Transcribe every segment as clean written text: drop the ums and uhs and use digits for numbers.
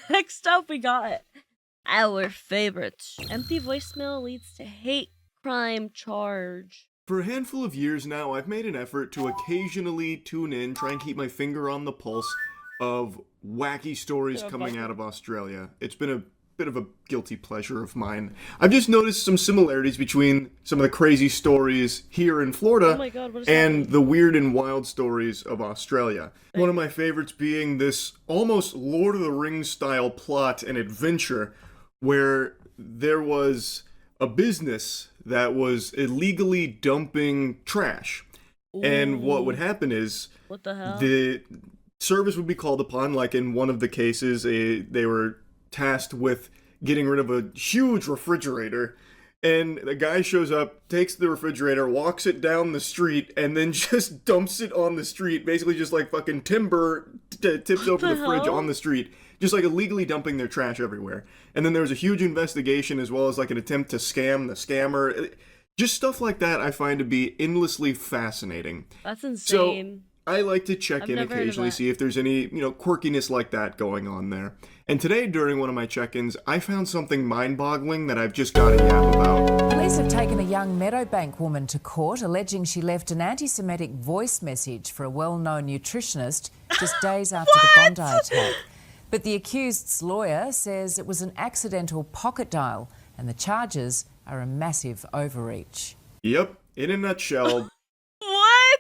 Next up, we got our favorite. Empty voicemail leads to hate crime charge. For a handful of years now, I've made an effort to occasionally tune in, try and keep my finger on the pulse of wacky stories coming out of Australia. It's been a bit of a guilty pleasure of mine. I've just noticed some similarities between some of the crazy stories here in Florida and the weird and wild stories of Australia. One of my favorites being this almost Lord of the Rings style plot and adventure where there was a business that was illegally dumping trash. Ooh. And what would happen is what the hell? The service would be called upon, like in one of the cases, they were tasked with getting rid of a huge refrigerator, and the guy shows up, takes the refrigerator, walks it down the street, and then just dumps it on the street, basically just like fucking timber tips over the fridge on the street, just like illegally dumping their trash everywhere. And then there was a huge investigation as well as like an attempt to scam the scammer. Just stuff like that I find to be endlessly fascinating. That's insane. So I like to check in occasionally, see if there's any, quirkiness like that going on there. And today, during one of my check-ins, I found something mind-boggling that I've just got to yap about. Police have taken a young Meadowbank woman to court, alleging she left an anti-Semitic voice message for a well-known nutritionist just days after the Bondi attack. But the accused's lawyer says it was an accidental pocket dial, and the charges are a massive overreach. Yep, in a nutshell. What?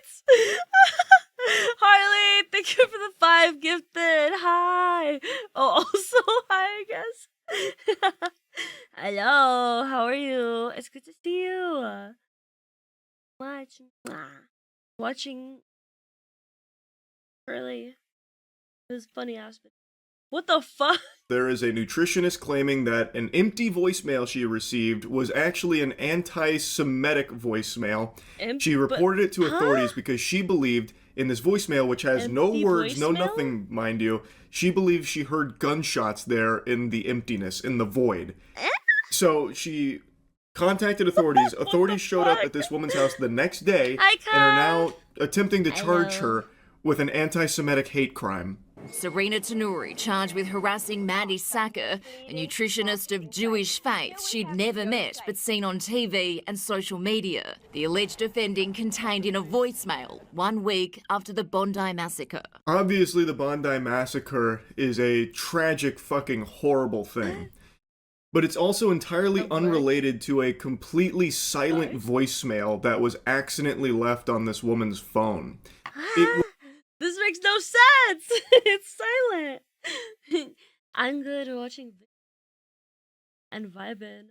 Harley, thank you for the 5 gifted. Hi. Oh, also hi, I guess. Hello, how are you? It's good to see you. Watching early. It was funny aspect. What the fuck? There is a nutritionist claiming that an empty voicemail she received was actually an anti-Semitic voicemail. She reported it to authorities because she believed in this voicemail, which has no words, no nothing, mind you, she believes she heard gunshots there in the emptiness, in the void. So she contacted authorities. Authorities showed up at this woman's house the next day and are now attempting to charge her with an anti-Semitic hate crime. Serena Tanuri charged with harassing Mandy Sacker, a nutritionist of Jewish faith she'd never met but seen on TV and social media. The alleged offending contained in a voicemail 1 week after the Bondi massacre. Obviously, the Bondi massacre is a tragic, fucking horrible thing. But it's also entirely unrelated to a completely silent voicemail that was accidentally left on this woman's phone. This makes no sense. It's silent. I'm good watching and vibing.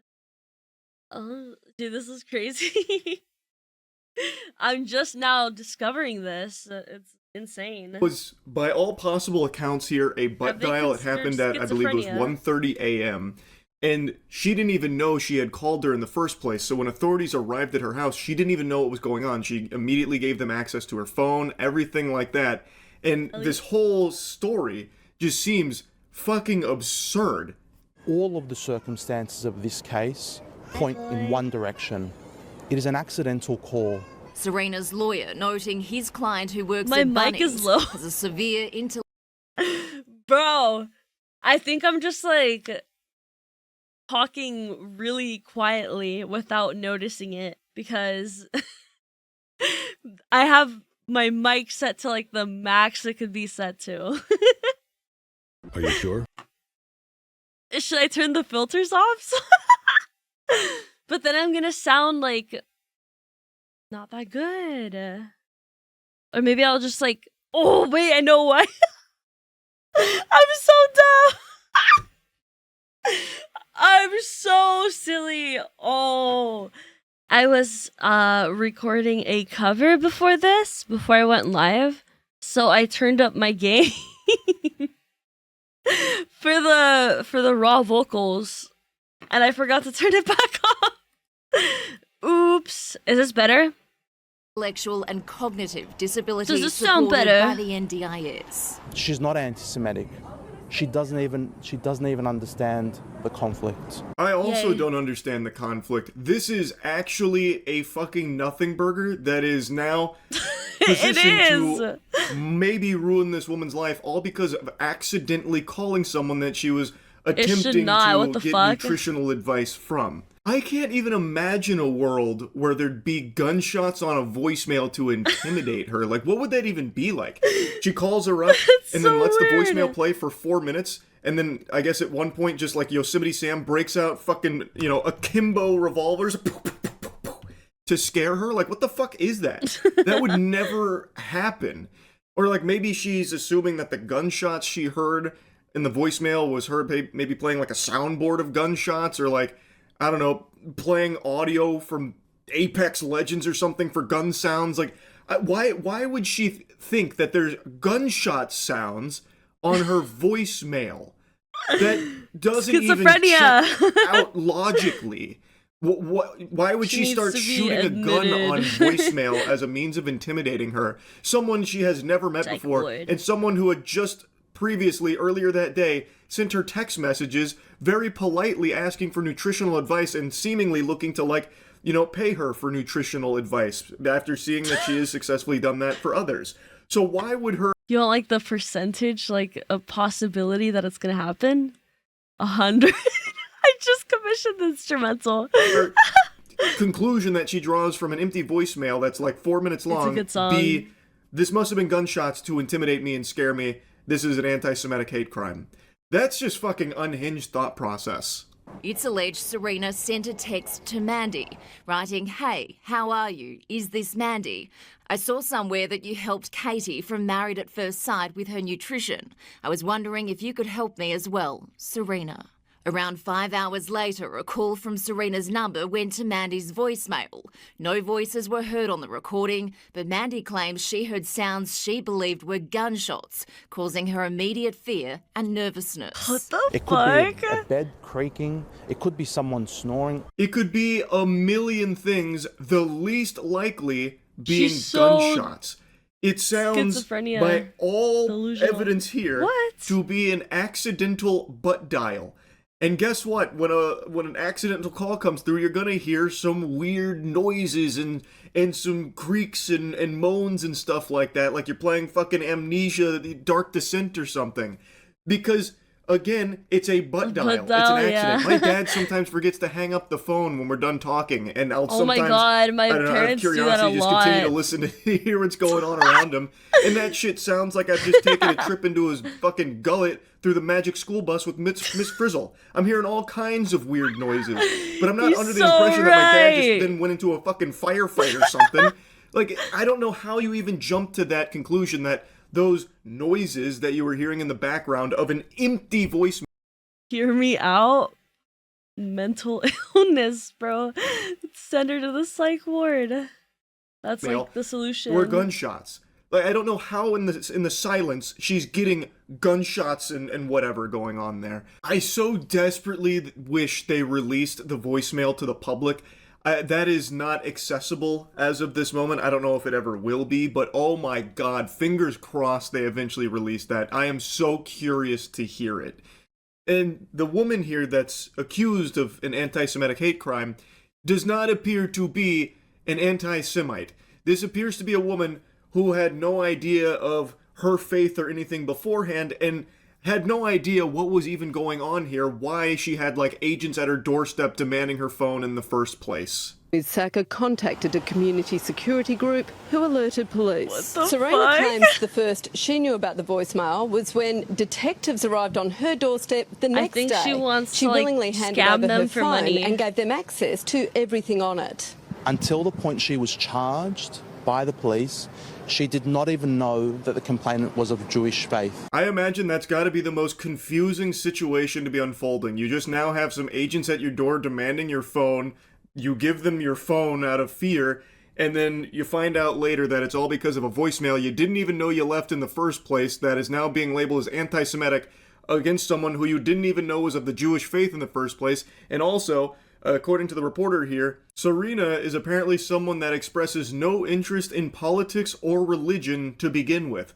Oh, dude, this is crazy. I'm just now discovering this. It's insane. It was, by all possible accounts here, a butt dial. It happened at, I believe it was 1:30 a.m. And she didn't even know she had called her in the first place. So when authorities arrived at her house, she didn't even know what was going on. She immediately gave them access to her phone, everything like that. And this whole story just seems fucking absurd. All of the circumstances of this case point in one direction. It is an accidental call. Serena's lawyer noting his client who works at Bunnings has a severe intellectual... Bro, I think I'm just like talking really quietly without noticing it because I have my mic set to like the max it could be set to. Are you sure? Should I turn the filters off? But then I'm gonna sound like not that good. Or maybe I'll just like, oh wait, I know why. I'm so dumb. I'm so silly. Oh, I was recording a cover before I went live, so I turned up my gain for the raw vocals, and I forgot to turn it back off. Oops. Is this better? Intellectual and cognitive disabilities. Does this sound better? By the NDIS. She's not anti-Semitic. She doesn't even understand the conflict. I also don't understand the conflict. This is actually a fucking nothing burger that is now positioned to maybe ruin this woman's life all because of accidentally calling someone that she was attempting What to the get fuck? nutritional advice from. I can't even imagine a world where there'd be gunshots on a voicemail to intimidate her. Like, what would that even be like? She calls her up and then lets the voicemail play for 4 minutes, and then I guess at one point just like Yosemite Sam breaks out fucking, akimbo revolvers to scare her. Like, what the fuck is that? That would never happen. Or like maybe she's assuming that the gunshots she heard in the voicemail was her maybe playing like a soundboard of gunshots, or like, I don't know, playing audio from Apex Legends or something for gun sounds. Like, why would she think that there's gunshot sounds on her voicemail that doesn't even check out logically? Why would she start shooting a gun on voicemail as a means of intimidating her? Someone she has never met before, and someone who had just previously, earlier that day, sent her text messages very politely asking for nutritional advice and seemingly looking to, like, pay her for nutritional advice after seeing that she has successfully done that for others. So why would her... You don't like the percentage, like, a possibility that it's gonna happen? 100? I just commissioned the instrumental. Her conclusion that she draws from an empty voicemail that's like 4 minutes long It's a good song. be, this must have been gunshots to intimidate me and scare me. This is an anti-Semitic hate crime. That's just fucking unhinged thought process. It's alleged Serena sent a text to Mandy, writing, "Hey, how are you? Is this Mandy? I saw somewhere that you helped Katie from Married at First Sight with her nutrition. I was wondering if you could help me as well, Serena." Around 5 hours later, a call from Serena's number went to Mandy's voicemail. No voices were heard on the recording, but Mandy claims she heard sounds she believed were gunshots, causing her immediate fear and nervousness. What the It fuck? could be a bed creaking. It could be someone snoring. It could be a million things, the least likely being She's so gunshots. It sounds, schizophrenia. by all Delusional. evidence here, What? to be an accidental butt dial. And guess what? When an accidental call comes through, you're gonna hear some weird noises and some creaks and moans and stuff like that, like you're playing fucking Amnesia, the Dark Descent or something. Because, again, it's a butt dial. It's an accident. Yeah. My dad sometimes forgets to hang up the phone when we're done talking, and I'll Oh my sometimes, God, my I don't know, out of parents do that curiosity, a just lot. continue to listen to hear what's going on around him. And that shit sounds like I've just taken a trip into his fucking gullet through the magic school bus with Miss Frizzle. I'm hearing all kinds of weird noises, but I'm not He's under the so impression that my dad just right. then went into a fucking firefight or something. Like, I don't know how you even jumped to that conclusion that those noises that you were hearing in the background of an empty voicemail. Hear me out. Mental illness, bro. Send her to the psych ward. That's like the solution. Or gunshots. Like, I don't know how in the silence she's getting gunshots and whatever going on there. I so desperately wish they released the voicemail to the public. That is not accessible as of this moment. I don't know if it ever will be, but oh my God, fingers crossed they eventually release that. I am so curious to hear it. And the woman here that's accused of an anti-Semitic hate crime does not appear to be an anti-Semite. This appears to be a woman who had no idea of her faith or anything beforehand and had no idea what was even going on here, why she had like agents at her doorstep demanding her phone in the first place. Saka contacted a community security group who alerted police. What the Serena fuck? claims the first she knew about the voicemail was when detectives arrived on her doorstep the next think day. she wants she to, like, willingly handed scam over them her for phone money. and gave them access to everything on it. Until the point she was charged by the police, she did not even know that the complainant was of Jewish faith. I imagine that's got to be the most confusing situation to be unfolding. You just now have some agents at your door demanding your phone. You give them your phone out of fear, and then you find out later that it's all because of a voicemail you didn't even know you left in the first place that is now being labeled as anti-Semitic against someone who you didn't even know was of the Jewish faith in the first place. And also, according to the reporter here, Serena is apparently someone that expresses no interest in politics or religion to begin with.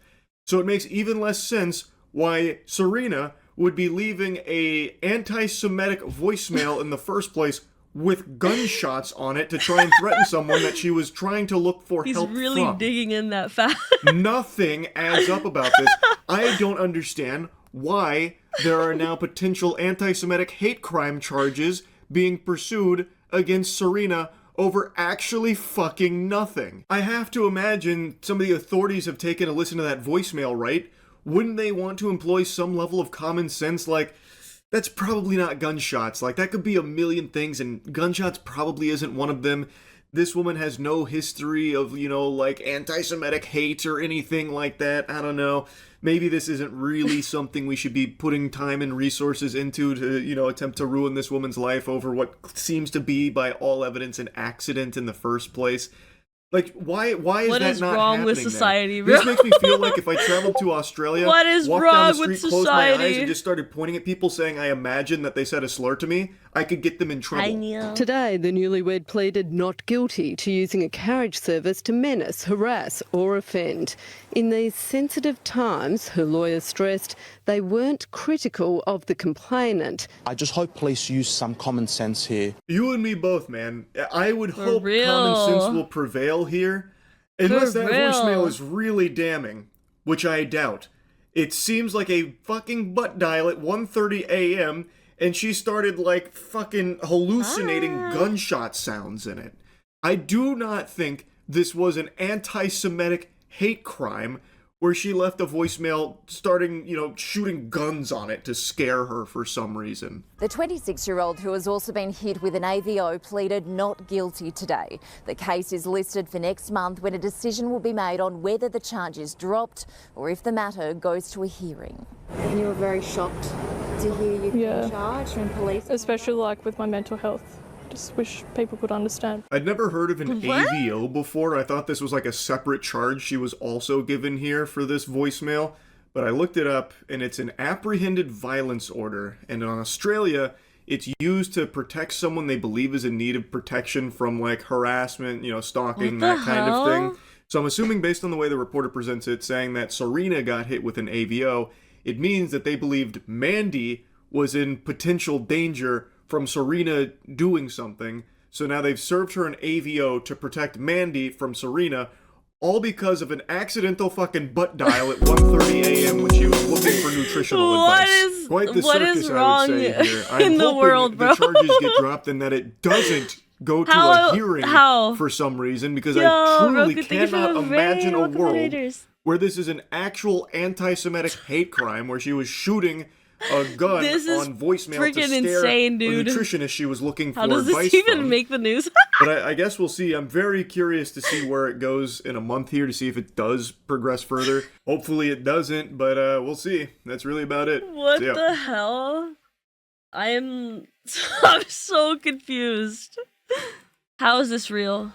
So it makes even less sense why Serena would be leaving a anti-Semitic voicemail in the first place with gunshots on it to try and threaten someone that she was trying to look for He's help really from. digging in that fast. Nothing adds up about this. I don't understand why there are now potential anti-Semitic hate crime charges being pursued against Serena over actually fucking nothing. I have to imagine some of the authorities have taken a listen to that voicemail, right? Wouldn't they want to employ some level of common sense, like, that's probably not gunshots. Like, that could be a million things, and gunshots probably isn't one of them. This woman has no history of, you know, like, anti-Semitic hate or anything like that. I don't know. Maybe this isn't really something we should be putting time and resources into to, you know, attempt to ruin this woman's life over what seems to be, by all evidence, an accident in the first place. Like, why is What that is not wrong happening with there? society, bro? This makes me feel like if I traveled to Australia, What is walked wrong down the with street, closed my eyes, society? and just started pointing at people saying I imagine that they said a slur to me, I could get them in trouble. I knew. Today, the newlywed pleaded not guilty to using a carriage service to menace, harass or offend. In these sensitive times, her lawyer stressed they weren't critical of the complainant. I just hope police use some common sense here. You and me both, man. I would hope real. common sense will prevail here. Unless For that real. voicemail is really damning, which I doubt. It seems like a fucking butt dial at 1:30 a.m. and she started like fucking hallucinating gunshot sounds in it. I do not think this was an anti-Semitic hate crime where she left a voicemail starting, you know, shooting guns on it to scare her for some reason. The 26-year-old, who has also been hit with an AVO, pleaded not guilty today. The case is listed for next month, when a decision will be made on whether the charge is dropped or if the matter goes to a hearing. And you were very shocked to hear you've been charged and police... Especially like with my mental health. Just wish people could understand. I'd never heard of an AVO before. I thought this was like a separate charge she was also given here for this voicemail. But I looked it up, and it's an apprehended violence order. And in Australia, it's used to protect someone they believe is in need of protection from, like, harassment, you know, stalking, that kind of thing. So I'm assuming, based on the way the reporter presents it, saying that Serena got hit with an AVO, it means that they believed Mandy was in potential danger from Serena doing something, so now they've served her an AVO to protect Mandy from Serena, all because of an accidental fucking butt dial at 1:30 a.m. when she was looking for nutritional advice. Quite the circus, I would say here. I'm in the hoping world, bro? the charges get dropped and that it doesn't go to a hearing for some reason, because I truly cannot imagine a world where this is an actual anti-Semitic hate crime where she was shooting a gun on voicemail to scare insane, dude. a nutritionist she was looking for How does advice this even from. make the news? But I guess we'll see. I'm very curious to see where it goes in a month here, to see if it does progress further. Hopefully it doesn't, but we'll see. That's really about it. What So, yeah. the hell? I'm so confused. How is this real?